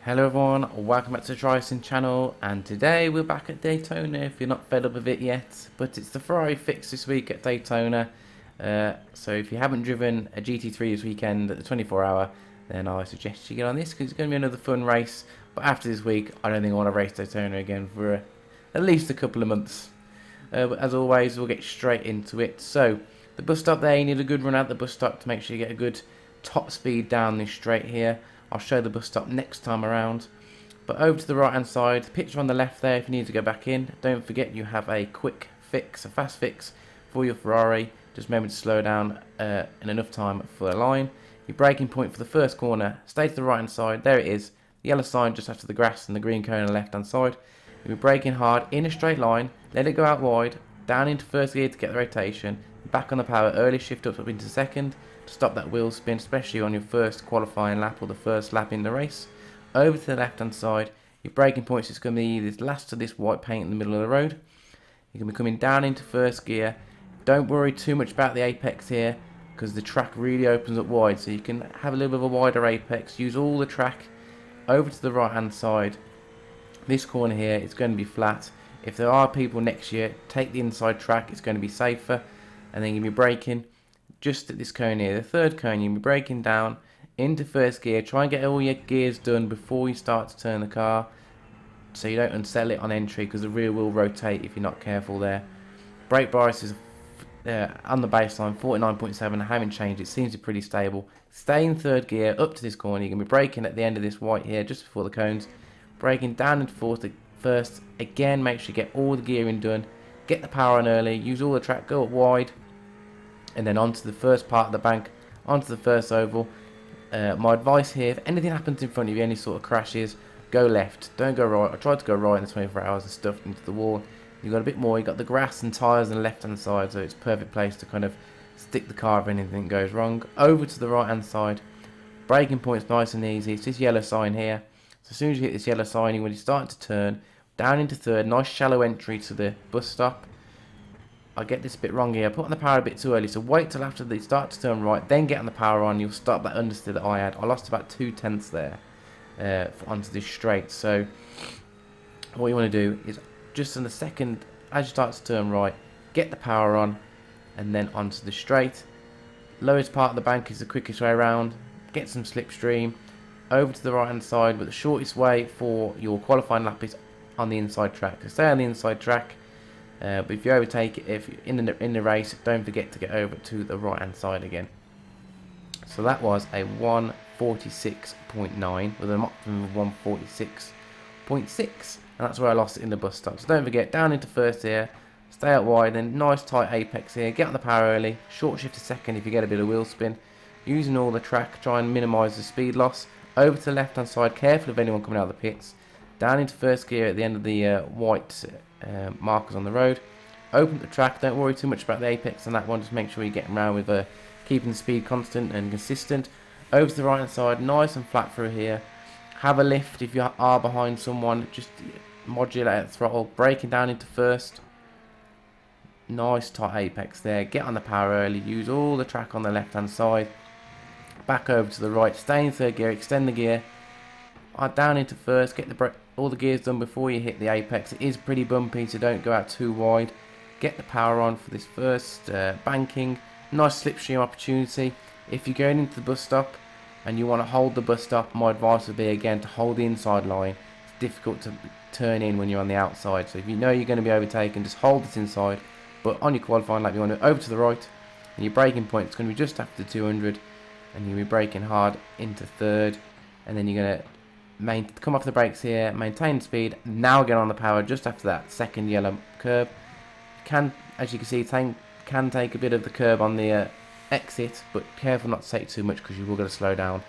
Hello everyone, welcome back to the iRacing channel, and today we're back at Daytona if you're not fed up with it yet, but it's the Ferrari Fixed this week at Daytona. So if you haven't driven a GT3 this weekend at the 24-hour, then I suggest you get on this because it's going to be another fun race. But after this week, I don't think I want to race Daytona again for at least a couple of months. But as always, we'll get straight into it. So the bus stop there, you need a good run out the bus stop to make sure you get a good top speed down this straight here. I'll show the bus stop next time around. But over to the right hand side, picture on the left there if you need to go back in. Don't forget you have a quick fix, a fast fix for your Ferrari. Just remember to slow down in enough time for the line. Your braking point for the first corner, stay to the right hand side, there it is. The yellow sign just after the grass and the green cone on the left hand side. You'll be braking hard in a straight line, let it go out wide, down into first gear to get the rotation, back on the power early, shift up into second to stop that wheel spin, especially on your first qualifying lap or the first lap in the race. Over to the left hand side, your braking points is going to be this last of this white paint in the middle of the road. You're going to be coming down into first gear. Don't worry too much about the apex here because the track really opens up wide, so you can have a little bit of a wider apex, use all the track. Over to the right hand side, this corner here is going to be flat. If there are people next year, take the inside track, it's going to be safer. And then you'll be braking just at this cone here, the third cone. You'll be braking down into first gear. Try and get all your gears done before you start to turn the car, so you don't unsettle it on entry because the rear will rotate if you're not careful there. Brake bias is on the baseline 49.7. I haven't changed, it seems to be pretty stable. Stay in third gear up to this corner. You're going to be braking at the end of this white here just before the cones, braking down into first. Again, make sure you get all the gearing done, get the power on early, use all the track, go up wide, and then onto the first part of the bank, onto the first oval. My advice here, if anything happens in front of you, any sort of crashes, go left, don't go right. I tried to go right in the 24 hours and stuffed into the wall. You've got a bit more, you've got the grass and tyres on the left hand side, so it's a perfect place to kind of stick the car if anything goes wrong. Over to the right hand side, braking point's nice and easy. It's this yellow sign here. So as soon as you hit this yellow sign, you're going to start to turn down into third. Nice shallow entry to the bus stop. I get this bit wrong here. I put on the power a bit too early, so wait till after they start to turn right, then get on the power on. You'll stop that understeer that I had. I lost about 2/10 there onto this straight. So what you want to do is just in the second, as you start to turn right, get the power on, and then onto the straight. Lowest part of the bank is the quickest way around. Get some slipstream. Over to the right hand side, but the shortest way for your qualifying lap is on the inside track. So stay on the inside track. But if you overtake it, if you're in the race, don't forget to get over to the right hand side again. So that was a 146.9 with an optimum of 146.6, and that's where I lost it in the bus stop. So don't forget, down into first here, stay out wide, then nice tight apex here, get on the power early, short shift to second if you get a bit of wheel spin, using all the track, try and minimise the speed loss. Over to the left hand side, careful of anyone coming out of the pits, down into first gear at the end of the white markers on the road. Open the track, don't worry too much about the apex on that one, just make sure you're getting around with keeping the speed constant and consistent. Over to the right hand side, nice and flat through here. Have a lift if you are behind someone, just modulate the throttle, braking down into first. Nice tight apex there, get on the power early, use all the track on the left hand side. Back over to the right, stay in third gear, extend the gear. Down into first, get all the gears done before you hit the apex. It is pretty bumpy, so don't go out too wide. Get the power on for this first banking. Nice slipstream opportunity. If you're going into the bus stop and you want to hold the bus stop, my advice would be again to hold the inside line. It's difficult to turn in when you're on the outside, so if you know you're going to be overtaken, just hold it inside. But on your qualifying lap, you want to over to the right, and your braking point is going to be just after the 200, and you'll be braking hard into third, and then you're going to come off the brakes here, maintain speed, now get on the power just after that second yellow curb. As you can see, can take a bit of the curb on the exit, but careful not to take too much because you will get to slow down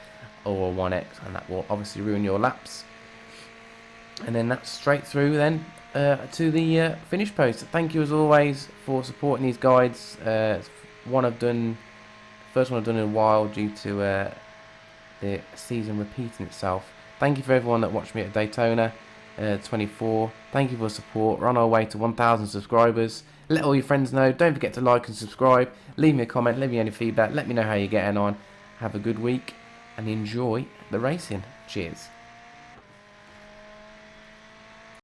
or 1x, and that will obviously ruin your laps. And then that's straight through then to the finish post. Thank you as always for supporting these guides. First one I've done in a while due to the season repeating itself. Thank you for everyone that watched me at Daytona 24. Thank you for the support. We're on our way to 1,000 subscribers. Let all your friends know. Don't forget to like and subscribe. Leave me a comment. Leave me any feedback. Let me know how you're getting on. Have a good week and enjoy the racing. Cheers.